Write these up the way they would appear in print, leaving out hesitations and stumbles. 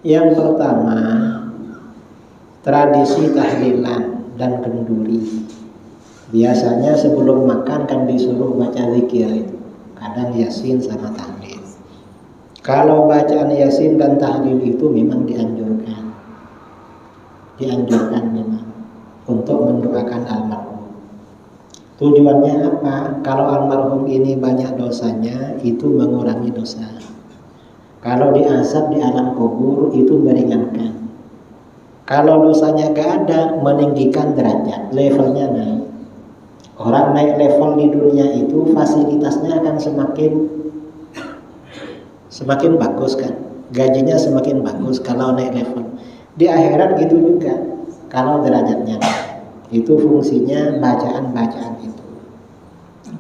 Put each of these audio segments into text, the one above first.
Yang pertama, tradisi tahlilan dan kenduri. Biasanya sebelum makan kan disuruh baca zikir itu, kadang yasin sama tahlil. Kalau bacaan yasin dan tahlil itu memang dianjurkan memang untuk mendoakan almarhum. Tujuannya apa? Kalau almarhum ini banyak dosanya, itu mengurangi dosa. Kalau diazab di alam kubur, itu meringankan. Kalau dosanya gak ada, meninggikan derajat, levelnya naik. Orang naik level di dunia itu fasilitasnya akan semakin bagus kan, gajinya semakin bagus kalau naik level. Di akhirat gitu juga, kalau derajatnya itu fungsinya bacaan-bacaan itu.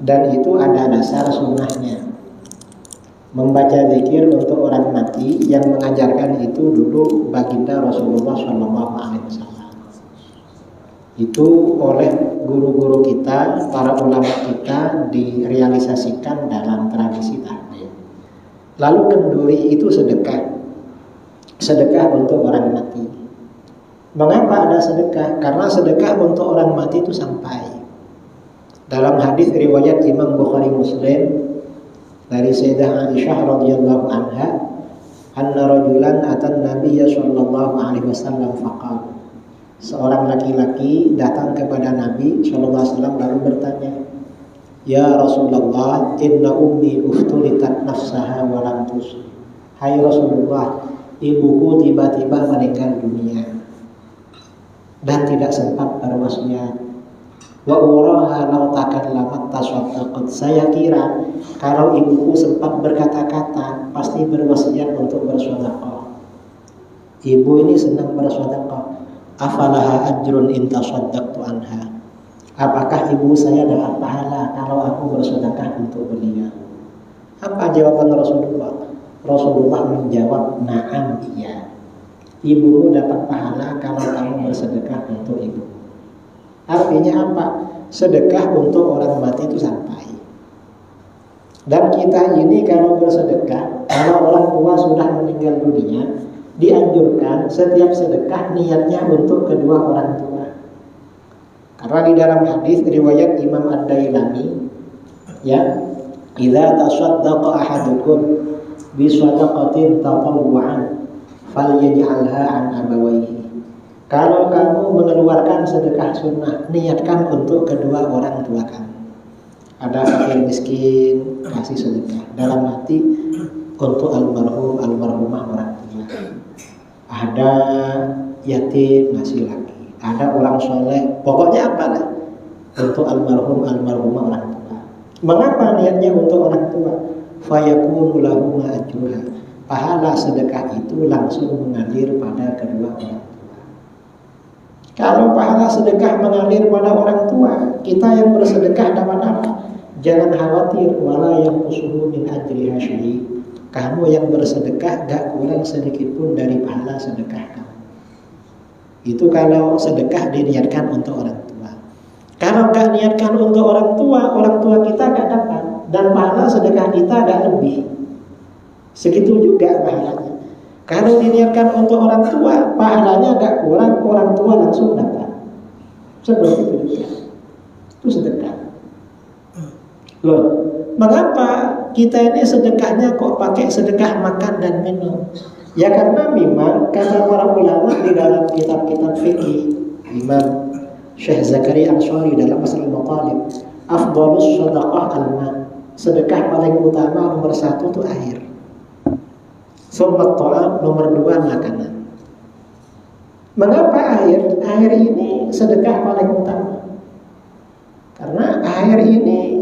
Dan itu ada dasar sunnahnya. Membaca zikir untuk orang mati, yang mengajarkan itu dulu baginda Rasulullah SAW. Itu oleh guru-guru kita, para ulama kita direalisasikan dalam tradisi tahlil. Lalu kenduri itu sedekah untuk orang mati. Mengapa ada sedekah? Karena sedekah untuk orang mati itu sampai. Dalam hadis riwayat Imam Bukhari Muslim dari Sayyidah Aisyah radhiyallahu anha, anna rajulan atan Nabiyya sallallahu alaihi wasallam faqala. Seorang laki-laki datang kepada Nabi sallallahu alaihi wasallam lalu bertanya, "Ya Rasulullah, inna ummi uftulitat nafsaha wa lam tusli." Hai Rasulullah, ibuku tiba-tiba meninggal dunia dan tidak sempat berwasiat. Wa uraha law takallamat tasaddaqat. Saya kira kalau ibuku sempat berkata-kata, pasti berwasiat untuk bersedekah. Ibu ini senang bersedekah. Afalaha ajrun in tasaddaqtu anha. Apakah ibu saya dapat pahala kalau aku bersedekah untuk beliau? Apa jawaban Rasulullah? Rasulullah menjawab, na'am, iya. Ibumu dapat pahala kalau kamu bersedekah untuk ibu. Artinya apa? Sedekah untuk orang mati itu sampai. Dan kita ini kalau bersedekah, kalau orang tua sudah meninggal dunia, dianjurkan setiap sedekah niatnya untuk kedua orang tua. Karena di dalam hadis riwayat Imam Ad-Dailami, ya, idza tasaddaqa ahadukum bi shadaqatin tatawwu'an falyaj'alha an abawayhi. Kalau kamu mengeluarkan sedekah sunnah, niatkan untuk kedua orang tua kamu. Ada fakir miskin, kasih sedekah. Dalam hati untuk almarhum, almarhumah orang tua. Ada yatim, ngasih lagi. Ada orang soleh, pokoknya apa lah, untuk almarhum, almarhumah orang tua. Mengapa niatnya untuk orang tua? Fayakunu lahu ajruha. Pahala sedekah itu langsung mengalir pada kedua orang tua. Kalau pahala sedekah mengalir pada orang tua, kita yang bersedekah dapat apa? Jangan khawatir, wala yanqusuhu min ajriha syai'. Kamu yang bersedekah gak kurang sedikit pun dari pahala sedekah kamu. Itu kalau sedekah diniatkan untuk orang tua. Kalau gak niatkan untuk orang tua kita gak dapat. Dan pahala sedekah kita gak lebih. Segitu juga pahalanya. Kalau diniatkan untuk orang tua, pahalanya gak kurang, orang tua langsung dapat. Seperti itu juga. Itu sedekah. Loh, mengapa kita ini sedekahnya kok pakai sedekah makan dan minum? Ya karena memang kata para ulama di dalam kitab-kitab fikih, Imam Syekh Zakaria Ansari dalam Masalah Maqalib, afdhalus shadaqah al-ma. Sedekah paling utama nomor 1 itu air. Summa ta'am, nomor 2 makanan. Mengapa air? Air ini sedekah paling utama. Karena air ini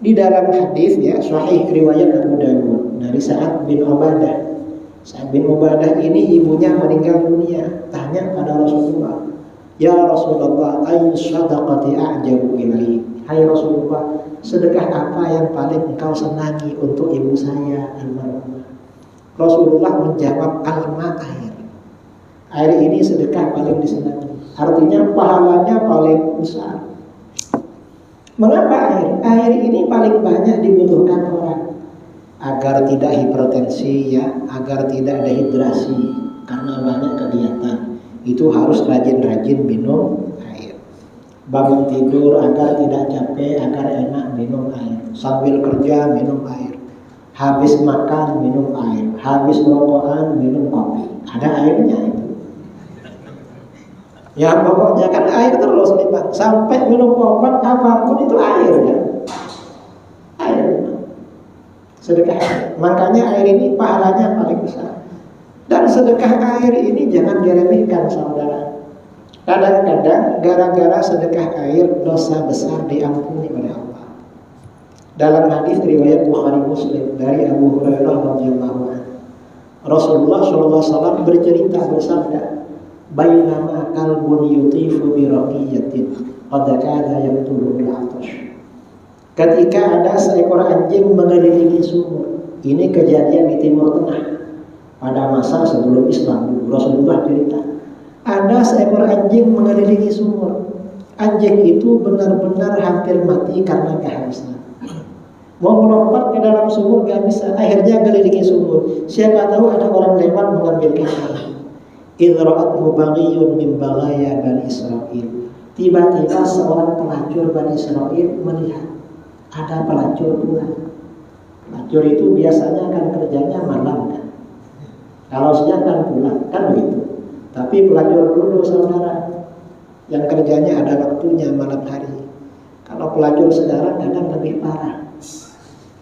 di dalam hadis ya sahih riwayat Abu Dawud dari Sa'ad bin Ubadah. Sa'ad bin Ubadah ini ibunya meninggal dunia. Tanya pada Rasulullah, "Ya Rasulullah, ayyu shadaqati a'jabu ilaihi?" Hai Rasulullah, sedekah apa yang paling engkau senangi untuk ibu saya almarhumah? Rasulullah menjawab, al-ma, air. Air ini sedekah paling disenangi. Artinya pahalanya paling besar. Mengapa air? Air ini paling banyak dibutuhkan orang agar tidak hipertensi ya, agar tidak dehidrasi karena banyak kegiatan. Itu harus rajin-rajin minum air. Bangun tidur agar tidak capek, agar enak minum air. Sambil kerja minum air. Habis makan minum air. Habis rokokan minum kopi. Ada airnya itu. Ya pokoknya kan air terus nih Pak. Sampai minum obat apapun itu air ya. Air. Sedekah air. Makanya air ini pahalanya paling besar. Dan sedekah air ini jangan diremehkan saudara. Kadang-kadang gara-gara sedekah air dosa besar diampuni oleh Allah. Dalam hadis riwayat Bukhari Muslim dari Abu Hurairah radhiyallahu anhu, Rasulullah SAW bercerita bersabda, "Bainama kalbun yutifu bi raqiyatin qad kana yaqtulu bil 'atash." Ketika ada seekor anjing mengelilingi sumur. Ini kejadian di Timur Tengah pada masa sebelum Islam. Rasulullah cerita, ada seekor anjing mengelilingi sumur. Anjing itu benar-benar hampir mati karena kehausan. Mau melompat ke dalam sumur gak bisa, akhirnya mengelilingi sumur. Siapa tahu ada orang lewat mengambilkan air. Idra'athu baghiyun min baghaya Bani Israil. Tiba-tiba seorang pelacur Bani Israil melihat ada pelacur pula. Pelacur itu biasanya kan kerjanya malam kan. Kalau siang kan pulang, kan begitu. Tapi pelacur dulu saudara, yang kerjanya ada waktunya malam hari. Kalau pelacur sekarang kadang lebih parah.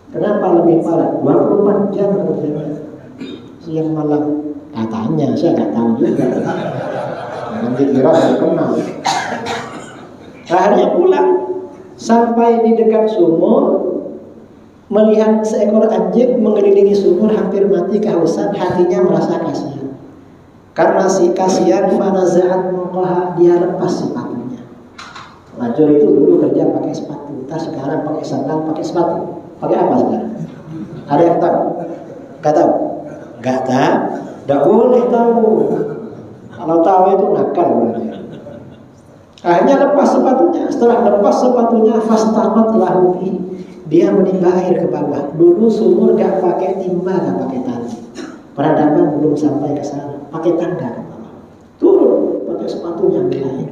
Kenapa lebih parah? 24 jam kerjanya, siang malam. Katanya, saya nggak tahu juga. Nanti kira saya kenal. Akhirnya pulang, sampai di dekat sumur, melihat seekor anjing mengelilingi sumur hampir mati kehausan, hatinya merasa kasihan. Karena si kasihan, fanaza'at muqaha, dia lepas sepatunya. Pelacur itu dulu kerja pakai sepatu, tas sekarang pakai sandal, pakai sepatu. Pakai apa sekarang? Ada yang tahu? Gak tahu? Gak tahu? Gak boleh tahu. Kalau tahu itu nakal. Akhirnya lepas sepatunya. Setelah lepas sepatunya, fastaqat lahu fi, dia menimba air ke bawah. Dulu sumur gak pakai timba, gak pakai tali. Peradaban belum sampai ke sana. Pakai tangga ke bawah. Turun, pakai sepatunya ambil air.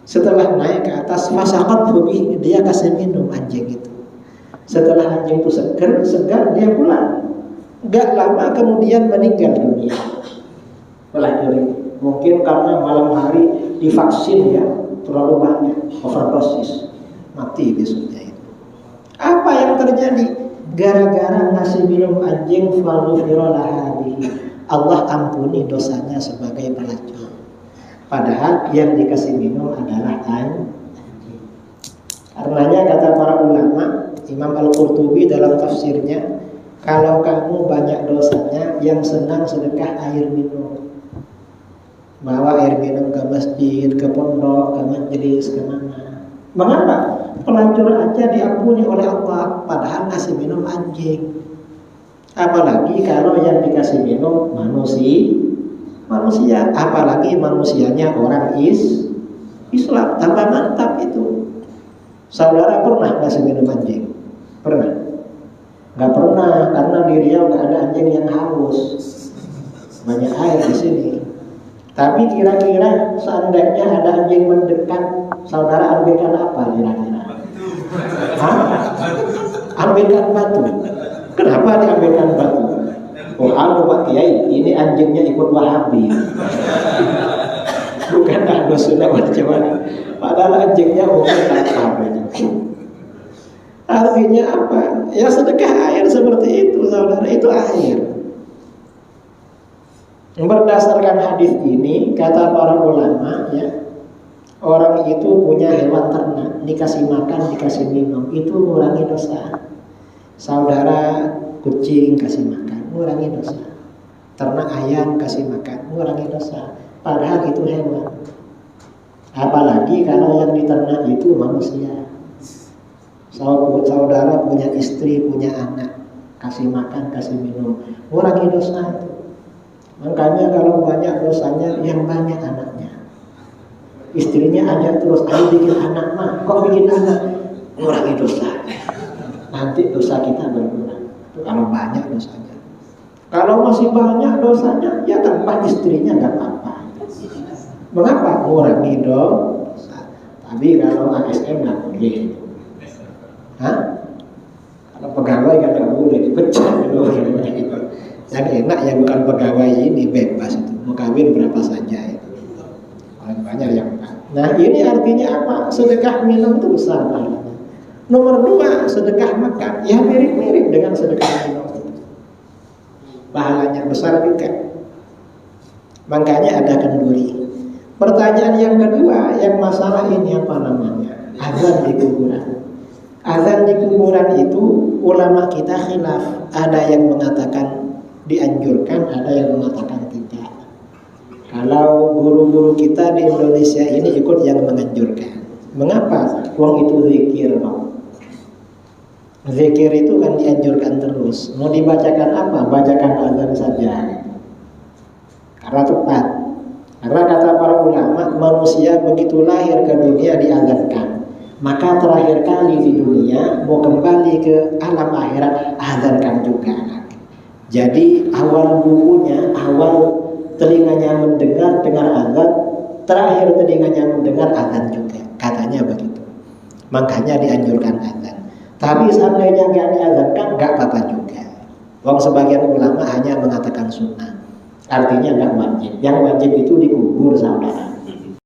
Setelah naik ke atas, fasaqat fi, dia kasih minum anjing itu. Setelah anjing itu segar, dia pulang. Gak lama kemudian meninggal dunia. Pelacur ini. Mungkin karena malam hari divaksin ya, terlalu banyak, overdosis, mati besoknya itu. Apa yang terjadi? Gara-gara ngasih minum anjing, Allah ampuni dosanya sebagai pelacur. Padahal yang dikasih minum adalah anjing. Karenanya kata para ulama, Imam Al-Qurtubi dalam tafsirnya, kalau kamu banyak dosanya, yang senang sedekah air minum. Bawa air minum ke masjid, ke pondok, ke majelis, ke mana. Mengapa? Pelacur aja diampuni oleh Allah, padahal ngasih minum anjing. Apalagi kalau yang dikasih minum manusia, apalagi manusianya orang Islam, tambah mantap itu. Saudara pernah ngasih minum anjing? Pernah? Gak pernah, karena di Riau gak ada anjing yang haus. Banyak air di sini. Tapi kira-kira seandainya ada anjing mendekat, saudara ambilkan apa kira-kira? Hah? Ambilkan batu. Kenapa diambilkan batu? Oh, Pak Kiai, ini anjingnya ikut Wahabi. Bukan Ahlus Sunnah wal Jamaah. Padahal anjingnya mungkin apa? Artinya apa? Ya sedekah air seperti itu, saudara. Itu air. Berdasarkan hadis ini, kata para ulama, ya, orang itu punya hewan ternak, dikasih makan, dikasih minum, itu mengurangi dosa. Saudara kucing kasih makan, mengurangi dosa. Ternak ayam kasih makan, mengurangi dosa. Padahal itu hewan. Apalagi kalau yang diternak itu manusia. Saudara punya istri, punya anak, kasih makan, kasih minum, mengurangi dosa itu. Makanya kalau banyak dosanya, yang banyak anaknya. Istrinya ajak terus, ayo bikin anak mah. Kok bikin anak? Mengurangi dosa. Nanti dosa kita berkurang. Itu kalau banyak dosanya. Kalau masih banyak dosanya, ya tambah istrinya nggak apa-apa. Mengapa? Mengurangi dosa. Tapi kalau ASN nggak boleh. Hah? Kalau pegawai kan nggak boleh, dipecat dulu. Yang enak yang bukan pegawai ini bebas itu, mau kawin berapa saja itu. Orang banyak yang enggak. Nah ini artinya apa? Sedekah minum itu besar pahalanya. Nomor 2, sedekah makan, ya mirip-mirip dengan sedekah minum. Pahalanya besar juga. Makanya ada kenduri. Pertanyaan yang kedua, yang masalah ini apa namanya? Azan di kuburan. Azan di kuburan itu ulama kita khilaf. Ada yang mengatakan dianjurkan, ada yang mengatakan tidak. Kalau guru-guru kita di Indonesia ini ikut yang menganjurkan. Mengapa? Wong itu zikir, Pak. Zikir itu kan dianjurkan terus. Mau dibacakan apa? Bacakan azan saja. Karena tepat. Karena kata para ulama, manusia begitu lahir ke dunia diazankan. Maka terakhir kali di dunia mau kembali ke alam akhirat, azankan juga. Jadi awal bukunya, awal telinganya mendengar azan, terakhir telinganya mendengar azan juga. Katanya begitu. Makanya dianjurkan azan. Tapi seandainya nggak diazankan, nggak apa-apa juga. Wong sebagian ulama hanya mengatakan sunnah. Artinya nggak wajib. Yang wajib itu dikubur saudara.